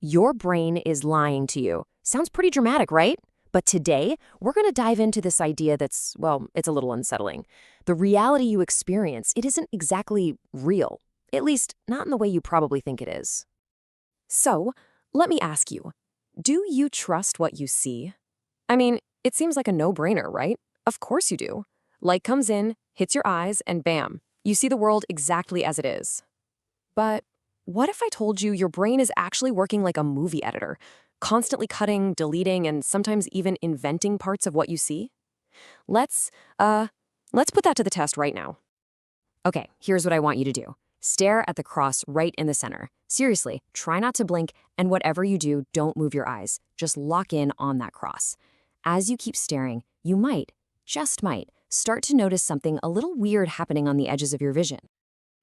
Your brain is lying to you. Sounds pretty dramatic, right? But today, we're going to dive into this idea that's, well, it's a little unsettling. The reality you experience, it isn't exactly real. At least, not in the way you probably think it is. So, let me ask you, do you trust what you see? I mean, it seems like a no-brainer, right? Of course you do. Light comes in, hits your eyes, and bam, you see the world exactly as it is. But what if I told you your brain is actually working like a movie editor, constantly cutting, deleting, and sometimes even inventing parts of what you see? Let's put that to the test right now. Okay, here's what I want you to do. Stare at the cross right in the center. Seriously, try not to blink, and whatever you do, don't move your eyes. Just lock in on that cross. As you keep staring, you might, just might, start to notice something a little weird happening on the edges of your vision.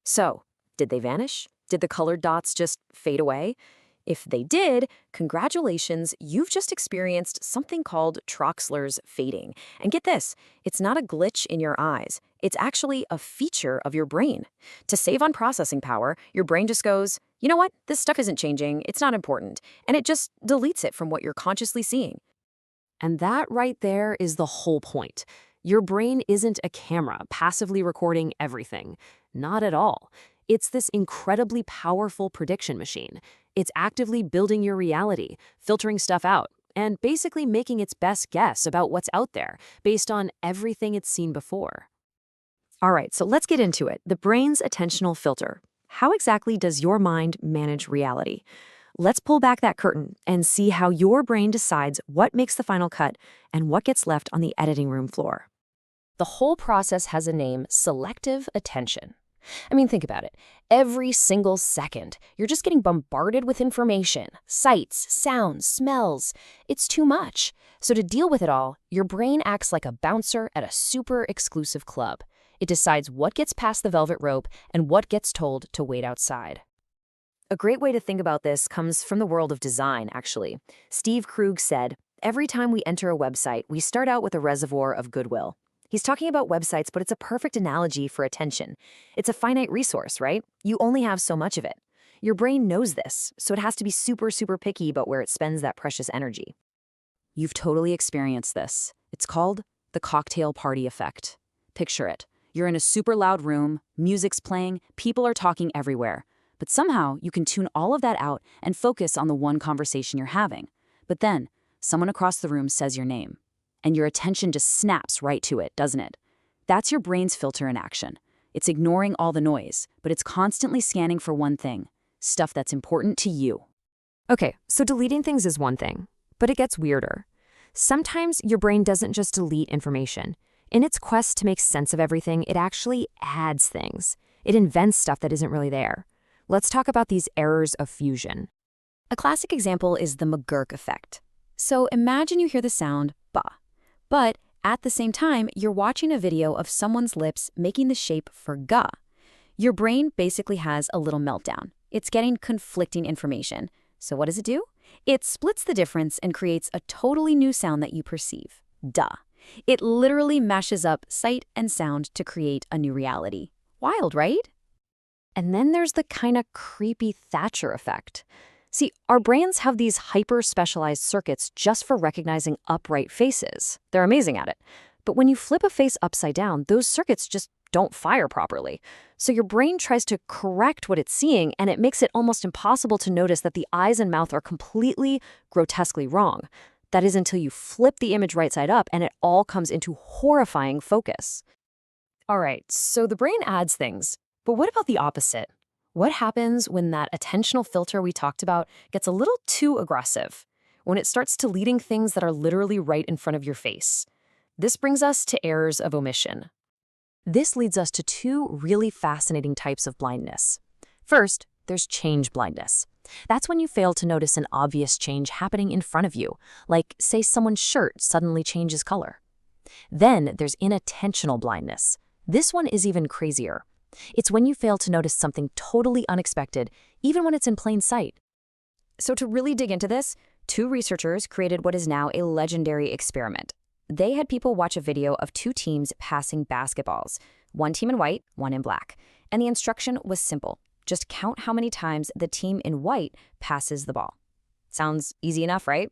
So, did they vanish? Did the colored dots just fade away? If they did, congratulations, you've just experienced something called Troxler's Fading. And get this, it's not a glitch in your eyes. It's actually a feature of your brain. To save on processing power, your brain just goes, you know what, this stuff isn't changing, it's not important, and it just deletes it from what you're consciously seeing. And that right there is the whole point. Your brain isn't a camera passively recording everything. Not at all. It's this incredibly powerful prediction machine. It's actively building your reality, filtering stuff out, and basically making its best guess about what's out there based on everything it's seen before. All right, so let's get into it. The brain's attentional filter. How exactly does your mind manage reality? Let's pull back that curtain and see how your brain decides what makes the final cut and what gets left on the editing room floor. The whole process has a name: selective attention. I mean, think about it. Every single second, you're just getting bombarded with information, sights, sounds, smells. It's too much. So to deal with it all, your brain acts like a bouncer at a super exclusive club. It decides what gets past the velvet rope and what gets told to wait outside. A great way to think about this comes from the world of design, actually. Steve Krug said, "Every time we enter a website, we start out with a reservoir of goodwill." He's talking about websites, but it's a perfect analogy for attention. It's a finite resource, right? You only have so much of it. Your brain knows this, so it has to be super, super picky about where it spends that precious energy. You've totally experienced this. It's called the cocktail party effect. Picture it. You're in a super loud room, music's playing, people are talking everywhere. But somehow you can tune all of that out and focus on the one conversation you're having. But then, someone across the room says your name. And your attention just snaps right to it, doesn't it? That's your brain's filter in action. It's ignoring all the noise, but it's constantly scanning for one thing, stuff that's important to you. Okay, so deleting things is one thing, but it gets weirder. Sometimes your brain doesn't just delete information. In its quest to make sense of everything, it actually adds things. It invents stuff that isn't really there. Let's talk about these errors of fusion. A classic example is the McGurk Effect. So imagine you hear the sound ba. But at the same time, you're watching a video of someone's lips making the shape for ga. Your brain basically has a little meltdown. It's getting conflicting information. So what does it do? It splits the difference and creates a totally new sound that you perceive, da. It literally mashes up sight and sound to create a new reality. Wild, right? And then there's the kind of creepy Thatcher effect. See, our brains have these hyper-specialized circuits just for recognizing upright faces. They're amazing at it. But when you flip a face upside down, those circuits just don't fire properly. So your brain tries to correct what it's seeing, and it makes it almost impossible to notice that the eyes and mouth are completely, grotesquely wrong. That is until you flip the image right side up and it all comes into horrifying focus. All right, so the brain adds things. But what about the opposite? What happens when that attentional filter we talked about gets a little too aggressive? When it starts deleting things that are literally right in front of your face? This brings us to errors of omission. This leads us to two really fascinating types of blindness. First, there's change blindness. That's when you fail to notice an obvious change happening in front of you, like, say, someone's shirt suddenly changes color. Then there's inattentional blindness. This one is even crazier. It's when you fail to notice something totally unexpected, even when it's in plain sight. So to really dig into this, two researchers created what is now a legendary experiment. They had people watch a video of two teams passing basketballs, one team in white, one in black. And the instruction was simple. Just count how many times the team in white passes the ball. Sounds easy enough, right?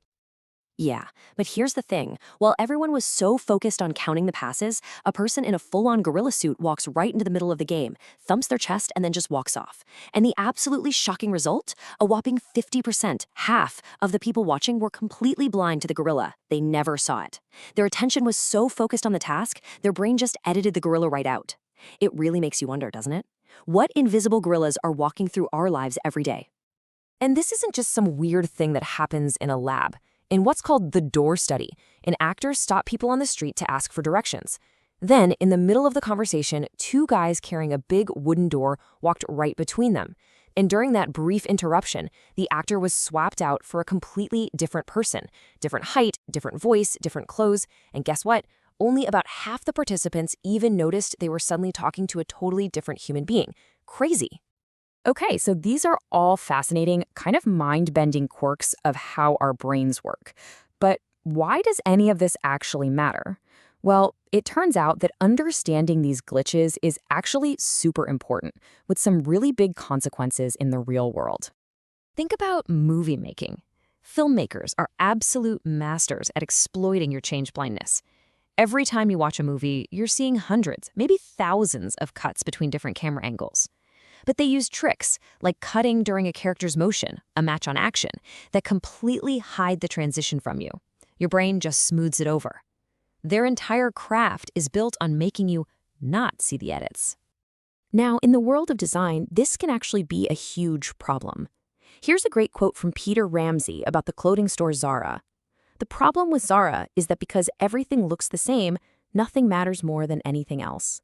Yeah, but here's the thing. While everyone was so focused on counting the passes, a person in a full-on gorilla suit walks right into the middle of the game, thumps their chest, and then just walks off. And the absolutely shocking result? A whopping 50%, half, of the people watching were completely blind to the gorilla. They never saw it. Their attention was so focused on the task, their brain just edited the gorilla right out. It really makes you wonder, doesn't it? What invisible gorillas are walking through our lives every day? And this isn't just some weird thing that happens in a lab. In what's called the door study, an actor stopped people on the street to ask for directions. Then, in the middle of the conversation, two guys carrying a big wooden door walked right between them. And during that brief interruption, the actor was swapped out for a completely different person. Different height, different voice, different clothes. And guess what? Only about half the participants even noticed they were suddenly talking to a totally different human being. Crazy. Okay, so these are all fascinating, kind of mind-bending quirks of how our brains work. But why does any of this actually matter? Well, it turns out that understanding these glitches is actually super important, with some really big consequences in the real world. Think about movie making. Filmmakers are absolute masters at exploiting your change blindness. Every time you watch a movie, you're seeing hundreds, maybe thousands of cuts between different camera angles. But they use tricks, like cutting during a character's motion, a match on action, that completely hide the transition from you. Your brain just smooths it over. Their entire craft is built on making you not see the edits. Now, in the world of design, this can actually be a huge problem. Here's a great quote from Peter Ramsey about the clothing store Zara. "The problem with Zara is that because everything looks the same, nothing matters more than anything else."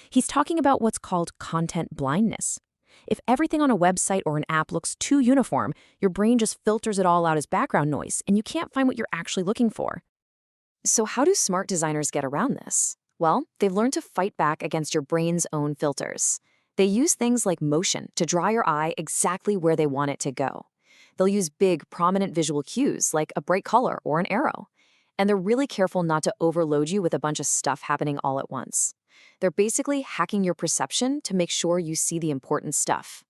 He's talking about what's called content blindness. If everything on a website or an app looks too uniform, your brain just filters it all out as background noise, and you can't find what you're actually looking for. So how do smart designers get around this? Well, they've learned to fight back against your brain's own filters. They use things like motion to draw your eye exactly where they want it to go. They'll use big, prominent visual cues like a bright color or an arrow. And they're really careful not to overload you with a bunch of stuff happening all at once. They're basically hacking your perception to make sure you see the important stuff.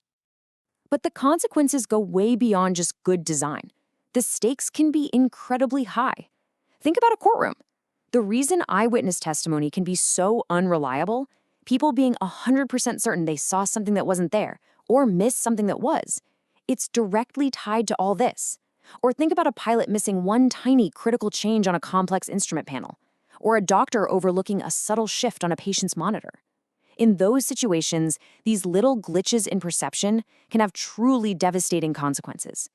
But the consequences go way beyond just good design. The stakes can be incredibly high. Think about a courtroom. The reason eyewitness testimony can be so unreliable, people being 100% certain they saw something that wasn't there or missed something that was, it's directly tied to all this. Or think about a pilot missing one tiny critical change on a complex instrument panel, or a doctor overlooking a subtle shift on a patient's monitor. In those situations, these little glitches in perception can have truly devastating consequences.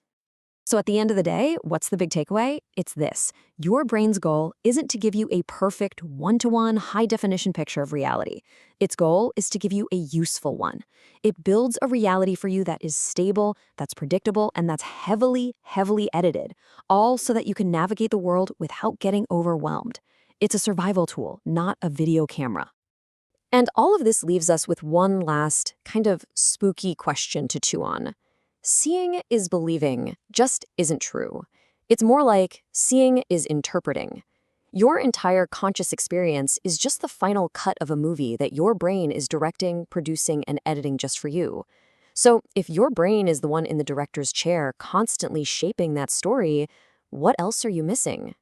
So at the end of the day, what's the big takeaway? It's this. Your brain's goal isn't to give you a perfect one-to-one high-definition picture of reality. Its goal is to give you a useful one. It builds a reality for you that is stable, that's predictable, and that's heavily, heavily edited, all so that you can navigate the world without getting overwhelmed. It's a survival tool, not a video camera. And all of this leaves us with one last, kind of spooky question to chew on. Seeing is believing just isn't true. It's more like seeing is interpreting. Your entire conscious experience is just the final cut of a movie that your brain is directing, producing, and editing just for you. So if your brain is the one in the director's chair constantly shaping that story, what else are you missing?